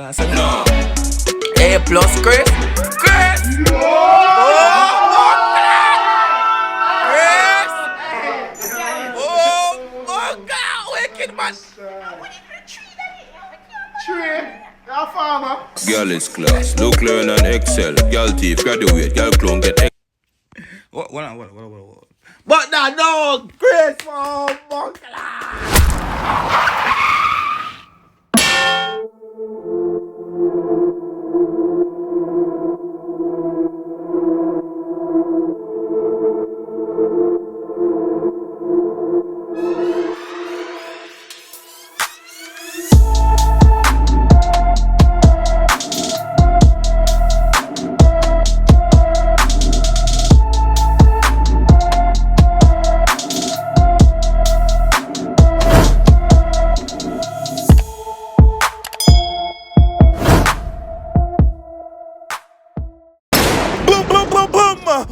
No. A plus Chris. Chris! Oh my God! Wicked man! Gyallis class, look, learn and excel. Gyal thief, graduate, gyal clone, get What? But nah, no! Chris! Oh my God!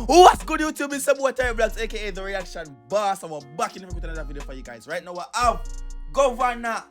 What's good, YouTube? It's some more Tyrekevlogs, aka the reaction boss. I'm back in with another video for you guys. Right now we have Govana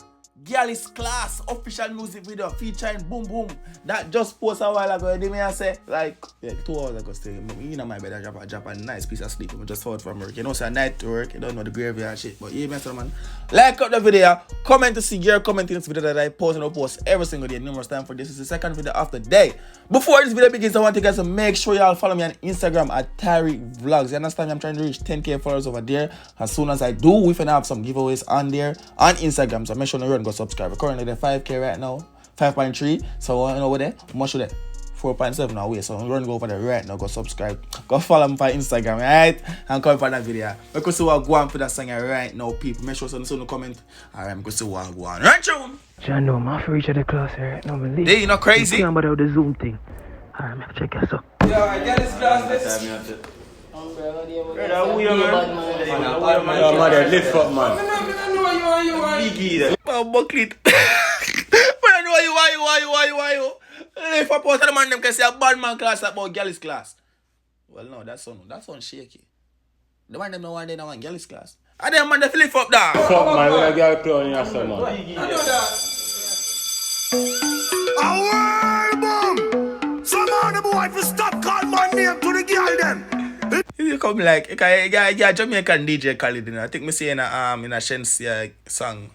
Gyallis class official music video featuring Boom Boom that just posted a while ago. They may I say like 2 hours ago still. You know my bed I drop a nice piece of sleep. I just out from work. You know, say night to work, you don't know the graveyard shit. But yeah, man, like up the video, comment to see your comment in this video that I post and I post every single day, numerous times for this. Is the second video of the day. Before this video begins, I want you guys to make sure y'all follow me on Instagram at Tyrekevlogs. You understand me? I'm trying to reach 10k followers over there. As soon as I do, we finna have some giveaways on there on Instagram. So make sure you run go subscribe. We're currently at 5k right now, 5.3. So you know over there, much of that 4.7 now. Wait, so I'm running over there right now. Go subscribe. Go follow me on Instagram, right? And come for that video. Because we are going for that song right now, people. Make sure you comment. Alright, because we are going. Right, John? John, no, I'm for each of the class here right now. They you not crazy? You can't the Zoom thing. Alright, I'm check this out. Yo, I get this class. Lift up, man. Bucklet. I know you. Lift up out of the man them can say a bad man class about Gyallis class. Well, no, that's on shaky. The man them no one they want Gyallis class. I didn't man the lift up there. Fuck, man, when I get a clone in your son, man. I know that. Boom! Some of the boy to stop calling my name to the girl them. You come like a Jamaican DJ Khalid, I think me say in a Shen's song.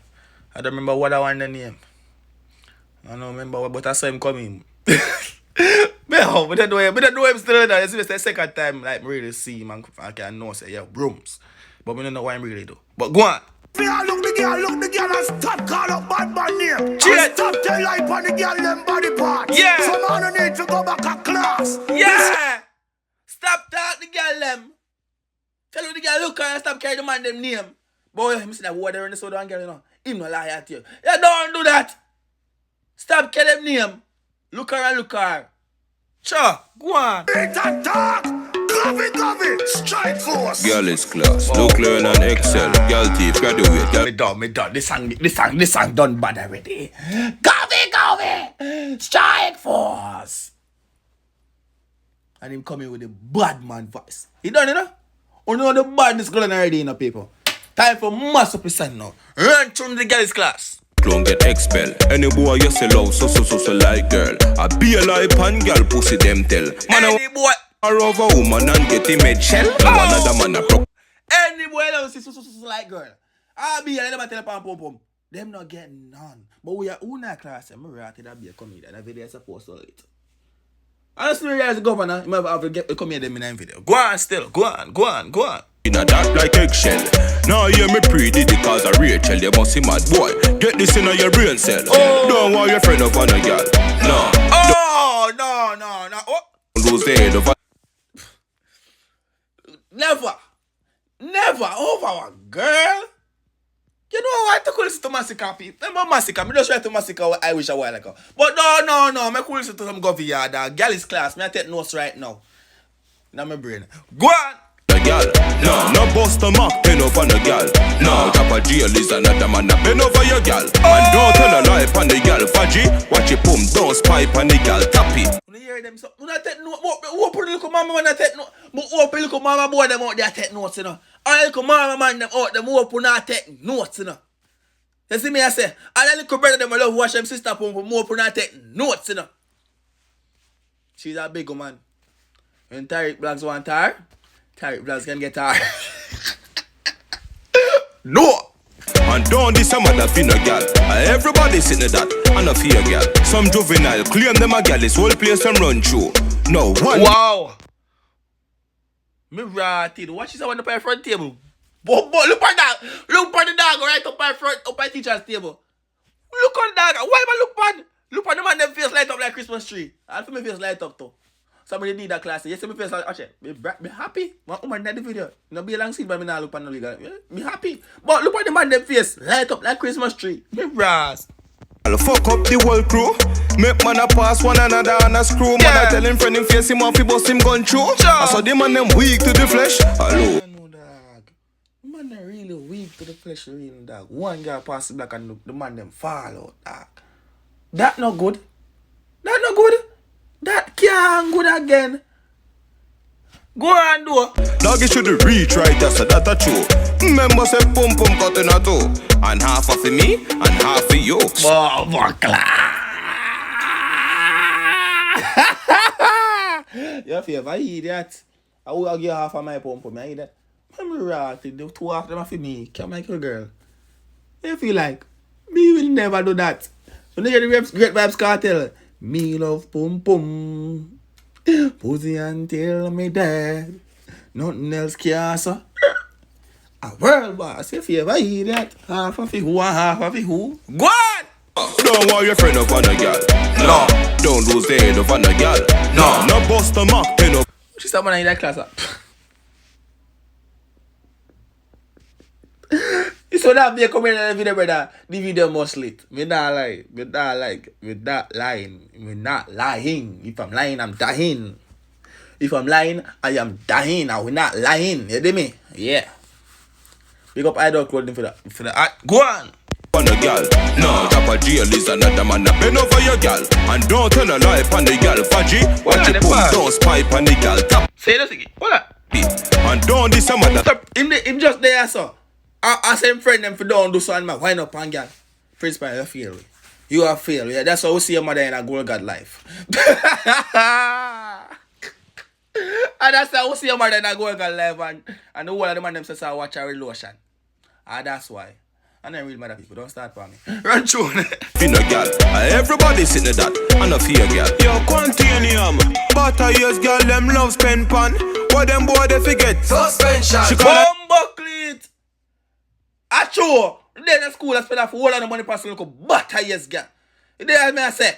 I don't remember what I want the name. I don't remember but I saw him coming. But I don't know him still there. It's the second time like really see him and I can know say yeah brooms. But I don't know what I'm really do. But go on. Look the girl and stop call up bad man name. Cheers. Stop tell life on the girl them body parts. Yeah. Some man need to go back to class. Yeah. Stop talk the girl them. Tell the girl look and stop carry the man them name. Boy, I see that water in the soda and girl you know. Him no lie at you. You don't do that. Stop carry them name. Look her. Sure, go on. Talk. Govy, strike force. Gyallis class, look, learn and excel. Gyal thief, graduate, Me done. This song done bad already. Govy, strike force. And him coming with a bad man voice. He done it, you know? You know the badness going already, you know, people. Time for mass up his son now. Run through the Gyallis class. clone get expel. Any boy you sell out, so like girl. I be a life and girl pussy them tell. Man, Any boy. a rover woman and get him made shell. Another man a broke. Any boy that see so like girl. I be a little tell pom. Them not getting none. But we are una class and we rated that be a comedian. That video is supposed to it. Honestly, realize the governor, you might have to get the comedian in that video. Go on still. Go on. In a dark like eggshell. Now hear me pre-did the cause of Rachel. You must see mad boy. Get this in your brain cell. Don't want your friend up on a girl. No. No. Oh. Lose the head of a Never over a girl. You know I to cool listen to Massacre people. Remember Massacre? I just try to Massacre what I wish a while ago. But no. I cool listen to some Govy yard. Gyallis class. I take notes right now. In my brain. Go on. girl. No bust a mock, pen up on a girl. No, drop a Gyallis another man a pen over your girl. And don't tell a lie on the girl. Faji, watch it pum, don't spy on the girl. Tap it. You hear them so? You not take note. Open the little mama man take note. But open the little mama boy them out there take notes, you know. All the little mama man them out them open and take notes, you know. You see me, I say, all the little brother them I love watch them sister pump for more for not take notes, you know. She's a big woman. When Tyrekevlogs want her, Tyrekevlogs can get her. No! And don't this some other finna gal. Everybody sitting that and a fear gal. Some juvenile claim them a Gyallis, whole place them run through. No one. Wow! Me rotted. Watch this one up on the front table. But look at that. Look at the dog right up on front, up on teacher's table. Look on the dog. Why am I look on? Look on the man them face light up like Christmas tree. I feel my face light up too. Somebody did that class. Yes, my face like, actually, me happy. My woman did the video. No be a long scene, but me not look on the legal. Me happy. But look at the man them face light up like Christmas tree. Me brass. I'll fuck up the whole crew. Make man a pass one another and a screw. Man I tell him friend him face him off, he bust him gun through. I saw the man them weak to the flesh. Hello. No, dog. The man them really weak to the flesh, real dog. One guy pass the black and the man them fall out, dog. That no good. That no good. That can't good again. Go on, do. Dog, you should reach right, that's a true. Remember say pum pum cut in a two. And half of me and half of you. Oh, you feel if I eat that, I will give half of my pump. I eat that. I'm rotted. The two of them are for me. Can't make a girl. You feel like me will never do that. When you hear the Great Vibes Cartel, me love pum pum. Pussy until me dead. Nothing else cares. A world boss. If you ever hear that, half of it who and half of it who. Go on! Don't want your friend up on a gal. No. Don't lose the head up on a gal. No. No bust a mark, pin up. She said when I in that class. You saw that be coming in the video, brother. The video must lit. Me not lie. Me not lying. Me not lying. If I'm lying, I'm dying. If I'm lying, I am dying. I will not lying. You hear me? Yeah. Big up idol clothing for that. Go on. On a gal. No, drop a Gyallis another man a bend over your gal. And don't tell a lie on the gal. Faji, watch your pum, don't spy on the gal. Tap. Say this again. Hold on. And don't this some other. Him just there, so. I same friend them for don't do something, man. Why not, pan gal? Principal, you fail. You are fail. Yeah, that's how we see your mother in a girl God life. And that's how we see your mother in a girl God life. And the whole of the man them says I watch her relation. And that's why. And then real mother people, don't start for me. Run through. In a gal, everybody sitting that, and a fear gal. Yo, continuum, but I use gal, them love spend pan. What them boy they forget? Suspension. She call Bumblecleat. Acho. Then at school I spend off all of the money for some butter yes girl. Then I say,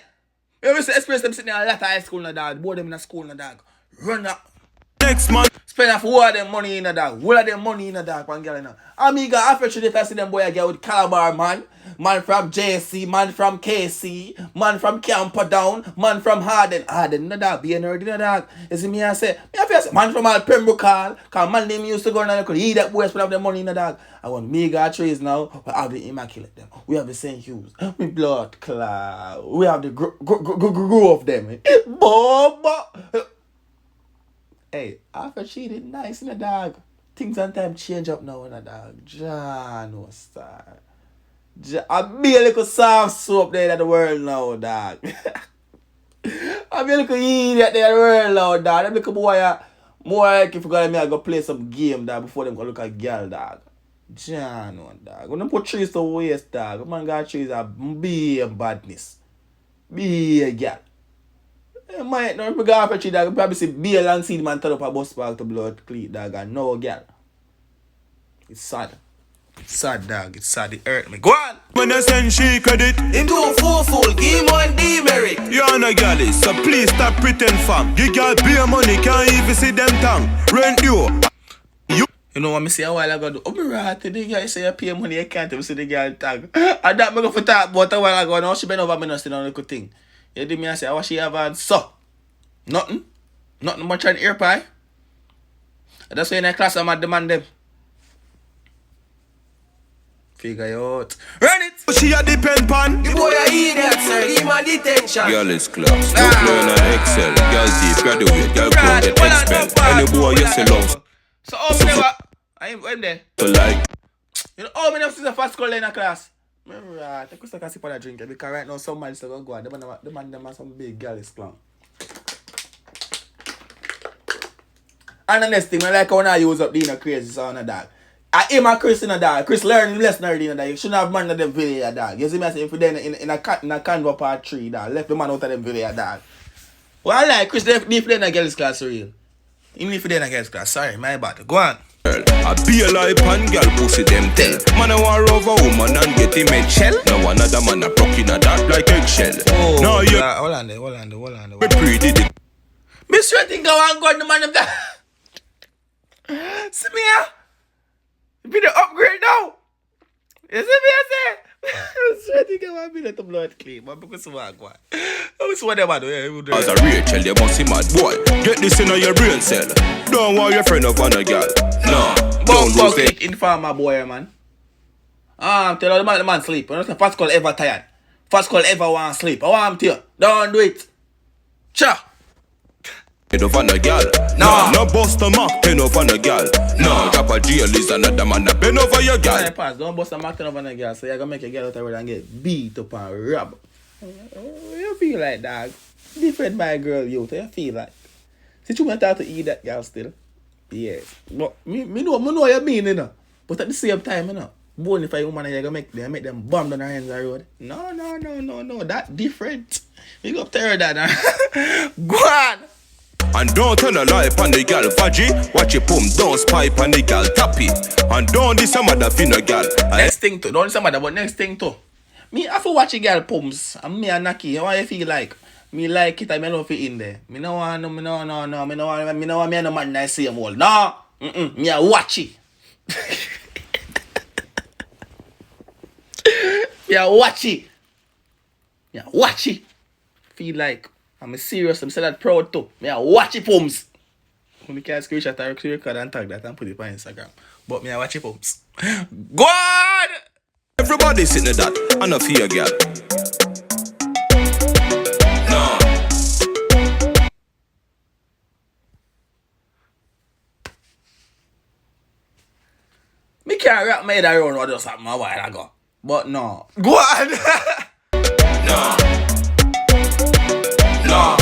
you see experience them sitting in a lot of high school na dog, board them in a school na dog. Run up. next month. Spend off all of them money in a dog. All of them money in a dog, pan girl now. Amiga, after 3 days I see them boy get with Calabar man. Man from JC, man from KC, man from Camperdown, man from Harden. Harden, no dog, be a nerd in a dog. You see me, I say, man from all Pembroke Hall, because man name used to go and could eat that boy, spend off the money in a dog. I want mega trees now, we have the immaculate them. We have the St. Hughes, we blood cloud, we have the grow of them. Boba. Hey, after she did nice in a dog, things and time change up now in a dog. John no star. I be a little soft soap there in the world now, dog. I be a little idiot there in the world now, dog. Them little boy, more like if you got me, I go play some game, dog, before them go look at girl, dog. John no, dog. When them put trees to waste, dog, man got trees are be a badness. Be a girl. Might not go after tree, dog. Probably see be a long seed man turn up a bus park to blood cleat, dog, and no girl. It's sad. It's sad, dog. It's sad. It hurt me. Go on. When I send she credit, Him do fool, give him one demerit. you're not Gyallis, so please stop pretend fam. You got beer money, can't even see them tongue. Rent you. You know what me say a while ago? Oh, me right to the guy say you pay money, you can't even see the girl tag. And that me go for talk about a while ago. Now she been over me not still on the good thing. You did me I say, what she have had? So, nothing. Nothing much on ear pie. That's why in that class I'm at demand them. Figure out. Run it! She a depend pan. The boy a idiot, sir. Give him a detention. Gyallis class, don't learn and excel. Gyal deep, graduate, gyal come get expel. Any boy you say love. So how many never? I'm there. So like, You know how many of us is a fast school in a class? Right, I could still sip on a drink because right now some man still go on. The man them have some big Gyallis clown. And the next thing, I like when I use up the crazy sound of dog. I aim at Chris in a dog. Chris learn lesson already in a dog. You shouldn't have man of them video dog. You see me I say if you then in a canva part 3 dog. Left the man out of them video dog. Well I like Chris definitely in a girls class real. Even if you in a girls class. Sorry, my bad. Go on. I be a life and girl pussy them tell. Man I want over woman and get him a shell. Now another man a broke in a dark like eggshell. Oh, now you hold on there. be pretty the Miss you think I want God the man of that. See me here? Be the upgrade now. You see me I say? I think I want to be the blood clean, but because of what? What's what they do? Yeah, as a Rachel, you must see mad boy. Get this in your brain cell. Don't want your friend up on a girl. No, don't lose it. Informer boy, man. Tell the man sleep. You know, first call ever tired. First call ever want sleep. I want him to. Don't do it. Cha. Head up on a girl. No bust a mark, pen up on a girl. No, drop a Gyallis another man a bend over your girl. Don't bust a mark up on a girl, so you're gonna make a girl out of it and get beat up and robbed. You feel like dog. Different my girl youth, you feel like. See you want to eat that girl still. Yes. But me know what you mean, you know. But at the same time, you know, born if a woman you're gonna make them bomb down her hands on the road. No. That different. You go up to her that. Go on. And don't tell a lie on the gal fudgy. Watch it pum, don't spy on the gal tappy. And don't this some other fin a gal. Next thing too, don't some other, but next thing too. Me have to watch a girl pumps and me and Naki. How you feel like? Me like it, I me love it in there. Me no want me no want me and no man nice same wall. No. Me a watch it. Me a watch it. Feel like I'm serious, I'm say that proud too. Me a watch it pumps. Me can screenshot and record and tag that and put it on Instagram. But me a watch it pumps. Go on! Everybody sitting at that and a fear girl. No. Me can't wrap my head around what just happened a while ago. But no. Go on! No. No.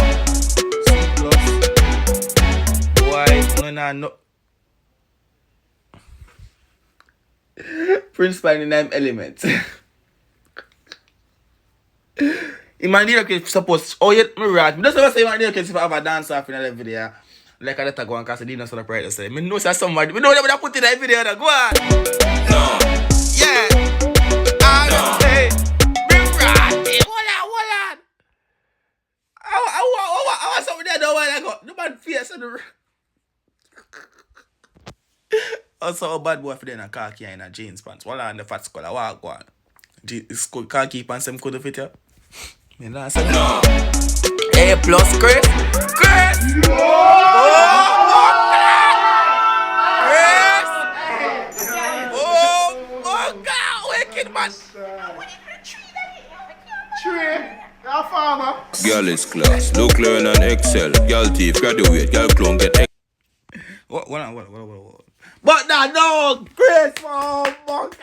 Principal in them elements. Imagine you suppose. Oh, yeah, me right. Me just never say imagine if I have a dance off in the video. Like I let her go and cast a dinner celebrate. Say, me know say somebody. Me know they would have put in that video. Go on. No. Yeah. I say, me right. Hold on. I want something there. Don't want to go. The man fierce on the. Also, a bad boy for them a khaki and a jeans pants. While on the fat skull, I walk one. Khaki pants, them could fit you. Me not say no. A plus Chris. Chris! Oh my God! Wicked man! Gyallis class, look learn and excel. Gal thief, graduate, gal clone get X. What? But no, Chris, oh my God.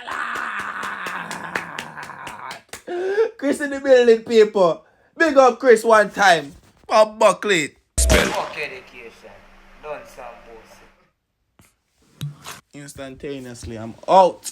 Chris in the building, people. Big up Chris one time. Bob Buckley. Spell. Fuck education. Done some bullshit. Instantaneously, I'm out.